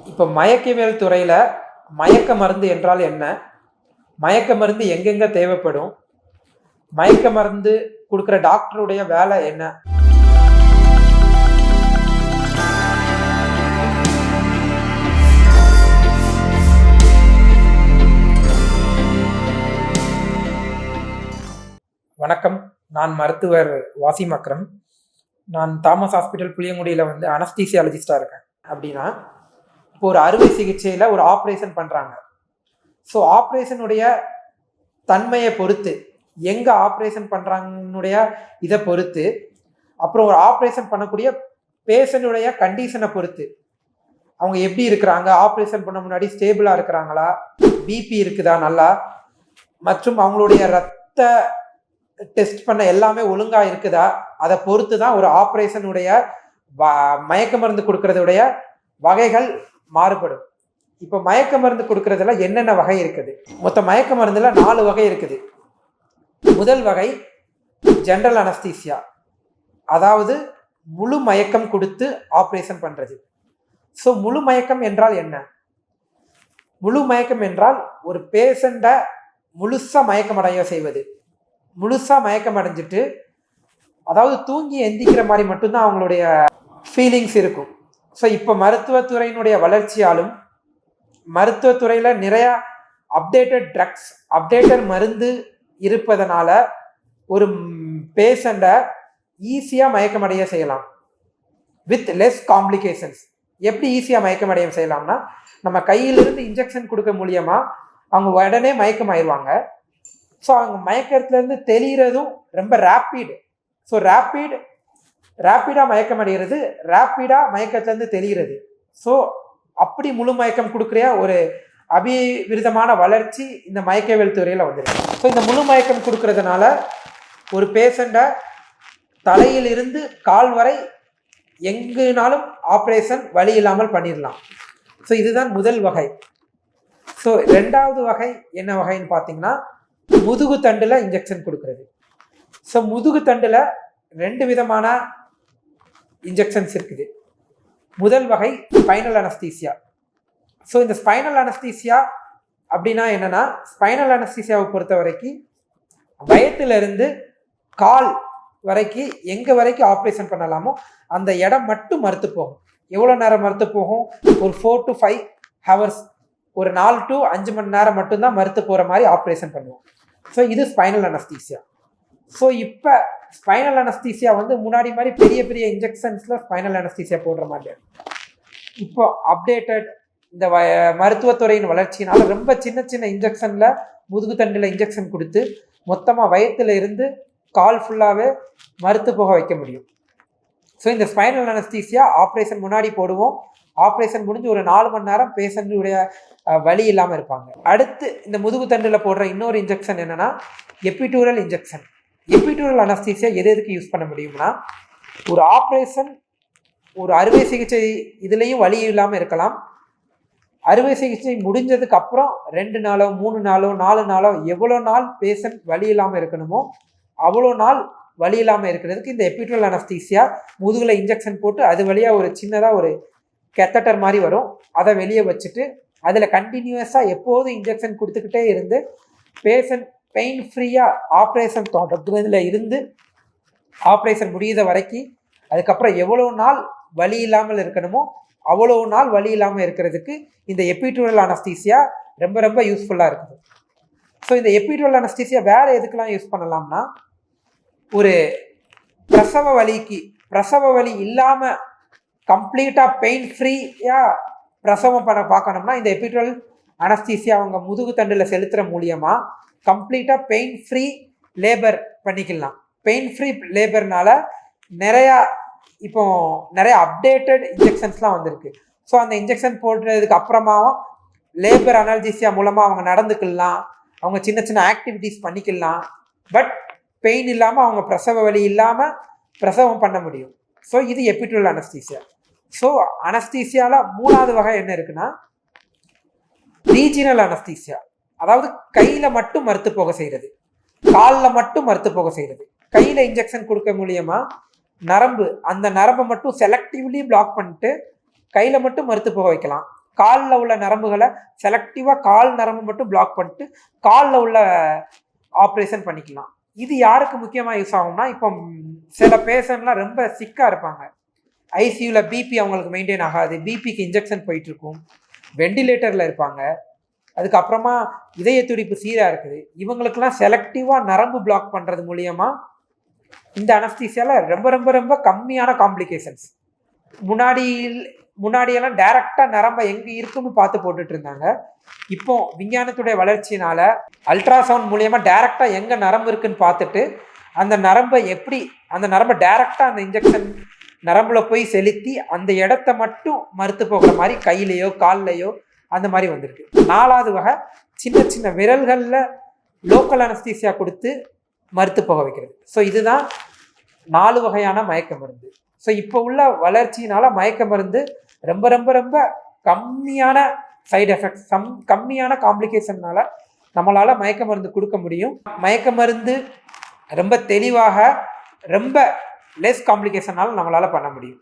இப்போ மயக்கவியல் துறையில மயக்க மருந்து என்றால் என்ன? மயக்க மருந்து எங்கெங்க தேவைப்படும்? மயக்க மருந்து குடுக்குற டாக்டருடைய வேலை என்ன? வணக்கம். நான் மருத்துவர் வாசிம் அக்ரம். நான் தாமஸ் ஹாஸ்பிட்டல் புளியங்குடியில அனஸ்தீசியாலஜிஸ்டா இருக்கேன். அப்படின்னா, இப்போ ஒரு அறுவை சிகிச்சையில ஒரு ஆப்ரேஷன் பண்றாங்க. ஸோ ஆப்ரேஷனுடைய தன்மையை பொறுத்து, எங்க ஆப்ரேஷன் பண்றாங்கன்னுடைய இதை பொறுத்து, அப்புறம் ஒரு ஆப்ரேஷன் பண்ணக்கூடிய பேஷண்டுடைய கண்டிஷனை பொறுத்து, அவங்க எப்படி இருக்கிறாங்க, ஆப்ரேஷன் பண்ண முன்னாடி ஸ்டேபிளா இருக்கிறாங்களா, பிபி இருக்குதா நல்லா, மற்றும் அவங்களுடைய ரத்த டெஸ்ட் பண்ண எல்லாமே ஒழுங்கா இருக்குதா, அதை பொறுத்து தான் ஒரு ஆப்ரேஷனுடைய மயக்க மருந்து கொடுக்கறதுடைய வகைகள் மாறுபடும். இப்போ மயக்க மருந்து கொடுக்கறதுல என்னென்ன வகை இருக்குது? மொத்த மயக்க மருந்துல 4 வகை இருக்குது. முதல் வகை ஜெனரல் அனஸ்தீசியா, அதாவது முழு மயக்கம் கொடுத்து ஆப்ரேஷன் பண்றது. ஸோ முழு மயக்கம் என்றால் என்ன? முழு மயக்கம் என்றால் ஒரு பேஷண்ட முழுசா மயக்கம் அடைய செய்வது. முழுசா மயக்கம் அடைஞ்சிட்டு, அதாவது தூங்கி எந்திக்கிற மாதிரி மட்டும்தான் அவங்களுடைய ஃபீலிங்ஸ் இருக்கும். ஸோ இப்போ மருத்துவத்துறையினுடைய வளர்ச்சியாலும், மருத்துவத்துறையில நிறைய அப்டேட்டட் ட்ரக்ஸ், அப்டேட்டட் மருந்து இருப்பதனால ஒரு பேஷண்ட ஈஸியா மயக்கமடைய செய்யலாம் வித் லெஸ் காம்ப்ளிகேஷன்ஸ். எப்படி ஈஸியா மயக்கமடைய செய்யலாம்னா, நம்ம கையிலிருந்து இன்ஜெக்ஷன் கொடுக்க மூலியமா அவங்க உடனே மயக்கம் ஆயிடுவாங்க. ஸோ அவங்க மயக்கத்துல இருந்து தெளிகிறதும் ரொம்ப ரேப்பிட். ஸோ ரேப்பிடாக மயக்கம் அடைகிறது, ரேப்பிடாக மயக்கத்துலேருந்து தெளிகிறது. ஸோ அப்படி முழு மயக்கம் கொடுக்குற ஒரு அபிவிருதமான வளர்ச்சி இந்த மயக்கவியல் துறையில் வந்துருக்கு. ஸோ இந்த முழு மயக்கம் கொடுக்கறதுனால ஒரு பேஷண்ட்டை தலையிலிருந்து கால் வரை எங்குனாலும் ஆப்ரேஷன் வலி இல்லாமல் பண்ணிடலாம். ஸோ இதுதான் முதல் வகை. ஸோ 2வது வகை என்ன வகைன்னு பார்த்தீங்கன்னா, முதுகு தண்டில் இன்ஜெக்ஷன் கொடுக்கறது. ஸோ முதுகு தண்டில் 2 விதமான இன்ஜெக்ஷன்ஸ் இருக்குது. முதல் வகை ஸ்பைனல் அனஸ்தீசியா. ஸோ இந்த ஸ்பைனல் அனஸ்தீசியா அப்படின்னா என்னன்னா, ஸ்பைனல் அனஸ்தீசியாவை பொறுத்த வரைக்கும் வயத்திலிருந்து கால் வரைக்கும் எங்க வரைக்கும் ஆப்ரேஷன் பண்ணலாமோ அந்த இடம் மட்டும் மறுத்து போகும். எவ்வளோ நேரம் மறுத்து போகும்? ஒரு 4 to 5 hours, ஒரு 4 to 5 மணி நேரம் மட்டும்தான் மறுத்து போகிற மாதிரி ஆப்ரேஷன் பண்ணுவோம். ஸோ இது ஸ்பைனல் அனஸ்தீசியா. ஸோ இப்போ ஸ்பைனல் அனஸ்தீசியா முன்னாடி மாதிரி பெரிய பெரிய இன்ஜெக்ஷன்ஸில் ஸ்பைனல் அனஸ்தீசியா போடுற மாதிரி. இப்போ அப்டேட்டட் இந்த மருத்துவத்துறையின் வளர்ச்சியினால ரொம்ப சின்ன சின்ன இன்ஜெக்ஷனில் முதுகு தண்டில் இன்ஜெக்ஷன் கொடுத்து மொத்தமாக வயத்தில் இருந்து கால் ஃபுல்லாகவே மறுத்து போக வைக்க முடியும். ஸோ இந்த ஸ்பைனல் அனஸ்தீசியா ஆப்ரேஷன் முன்னாடி போடுவோம். ஆப்ரேஷன் முடிஞ்சு ஒரு 4 மணி நேரம் பேஷண்ட்டுடைய வலி இல்லாமல் இருப்பாங்க. அடுத்து இந்த முதுகு தண்டில் போடுற இன்னொரு இன்ஜெக்ஷன் என்னன்னா, எபிடூரல் இன்ஜெக்ஷன். எபிடூரல் அனஸ்தீசியா எதுக்கு யூஸ் பண்ண முடியும்னா, ஒரு ஆப்ரேஷன், ஒரு அறுவை சிகிச்சை இதுலேயும் வலி இல்லாமல் இருக்கலாம். அறுவை சிகிச்சை முடிஞ்சதுக்கு அப்புறம் 2 நாளோ 3 நாளோ 4 நாளோ எவ்வளோ நாள் பேஷண்ட் வலி இல்லாமல் இருக்கணுமோ அவ்வளோ நாள் வலி இல்லாமல் இருக்கிறதுக்கு இந்த எபிடூரல் அனஸ்தீசியா முதுகில் இன்ஜெக்ஷன் போட்டு அது வழியாக ஒரு சின்னதாக ஒரு கேத்தட்டர் மாதிரி வரும், அதை வெளியே வச்சுட்டு அதில் கண்டினியூஸாக எப்போதும் இன்ஜெக்ஷன் கொடுத்துக்கிட்டே இருந்து பேஷண்ட் பெயின் ஃப்ரீயாக ஆப்ரேஷன் தொடங்குறதுல இருந்து ஆப்ரேஷன் முடியுத வரைக்கும், அதுக்கப்புறம் எவ்வளோ நாள் வலி இல்லாமல் இருக்கணுமோ அவ்வளோ நாள் வலி இல்லாமல் இருக்கிறதுக்கு இந்த எபிடூரல் அனஸ்தீசியா ரொம்ப ரொம்ப யூஸ்ஃபுல்லாக இருக்குது. ஸோ இந்த எபிடூரல் அனஸ்தீசியா வேறு எதுக்கெல்லாம் யூஸ் பண்ணலாம்னா, ஒரு பிரசவ வலி இல்லாமல் கம்ப்ளீட்டாக பெயின் ஃப்ரீயாக பிரசவம் பண்ண பார்க்கணும்னா இந்த எபிடூரல் அனஸ்தீசியா அவங்க முதுகு தண்டில் செலுத்துகிற மூலியமாக கம்ப்ளீட்டாக பெயின் ஃப்ரீ லேபர் பண்ணிக்கலாம். பெயின் ஃப்ரீ லேபர்னால நிறையா அப்டேட்டட் இன்ஜெக்ஷன்ஸ்லாம் வந்திருக்கு. ஸோ அந்த இன்ஜெக்ஷன் போடுறதுக்கு அப்புறமாவும் லேபர் அனல்ஜீசியா மூலமாக அவங்க நடந்துக்கலாம், அவங்க சின்ன சின்ன ஆக்டிவிட்டீஸ் பண்ணிக்கலாம். பட் பெயின் இல்லாமல் அவங்க பிரசவ வலி இல்லாமல் பிரசவம் பண்ண முடியும். ஸோ இது எபிடூரல் அனஸ்தீசியா. ஸோ அனஸ்தீசியாவில் 3வது வகை என்ன இருக்குன்னா, ரீஜினல் அனஸ்தீசியா. அதாவது கையில் மட்டும் மறுத்து போக செய்கிறது, காலில் மட்டும் மறுத்து போக செய்கிறது. கையில் இன்ஜெக்ஷன் கொடுக்க மூலியமா நரம்பு, அந்த நரம்பை மட்டும் செலக்டிவ்லி பிளாக் பண்ணிட்டு கையில் மட்டும் மறுத்து போக வைக்கலாம். காலில் உள்ள நரம்புகளை செலக்டிவாக கால் நரம்பு மட்டும் பிளாக் பண்ணிட்டு காலில் உள்ள ஆப்ரேஷன் பண்ணிக்கலாம். இது யாருக்கு முக்கியமாக யூஸ் ஆகும்னா, இப்போ சில பேஷண்ட்லாம் ரொம்ப சிக்காக இருப்பாங்க, ஐசியூவில் பிபி அவங்களுக்கு மெயின்டைன் ஆகாது, பிபிக்கு இன்ஜெக்ஷன் போயிட்டுருக்கும், வெண்டிலேட்டரில் இருப்பாங்க, அதுக்கப்புறமா இதய துடிப்பு சீராக இருக்குது. இவங்களுக்கெல்லாம் செலக்டிவாக நரம்பு பிளாக் பண்ணுறது மூலியமாக இந்த அனஸ்தீசியாவில் ரொம்ப ரொம்ப ரொம்ப கம்மியான காம்ப்ளிகேஷன்ஸ். முன்னாடியெல்லாம் டைரெக்டாக நரம்பை எங்கே இருக்குன்னு பார்த்து போட்டுட்டு இருந்தாங்க. இப்போ விஞ்ஞானத்துடைய வளர்ச்சினால அல்ட்ராசவுண்ட் மூலியமாக டைரெக்டாக எங்கே நரம்பு இருக்குன்னு பார்த்துட்டு அந்த நரம்பை டைரெக்டாக அந்த இன்ஜெக்ஷன் நரம்புல போய் செலுத்தி அந்த இடத்த மட்டும் மறுத்து போகிற மாதிரி கையிலையோ கால்லையோ அந்த மாதிரி வந்திருக்கு. 4வது வகை சின்ன சின்ன விரல்களில் லோக்கல் அனஸ்தீசியா கொடுத்து மறுத்து போக வைக்கிறது. ஸோ இதுதான் 4 வகையான மயக்க மருந்து. ஸோ இப்போ உள்ள வளர்ச்சியினால மயக்க மருந்து ரொம்ப ரொம்ப ரொம்ப கம்மியான சைடு எஃபெக்ட்ஸ், கம்மியான காம்ப்ளிகேஷன்னால நம்மளால் மயக்க மருந்து கொடுக்க முடியும். மயக்க மருந்து ரொம்ப தெளிவாக ரொம்ப லெஸ் காம்ப்ளிகேஷனால நம்மளால் பண்ண முடியும்.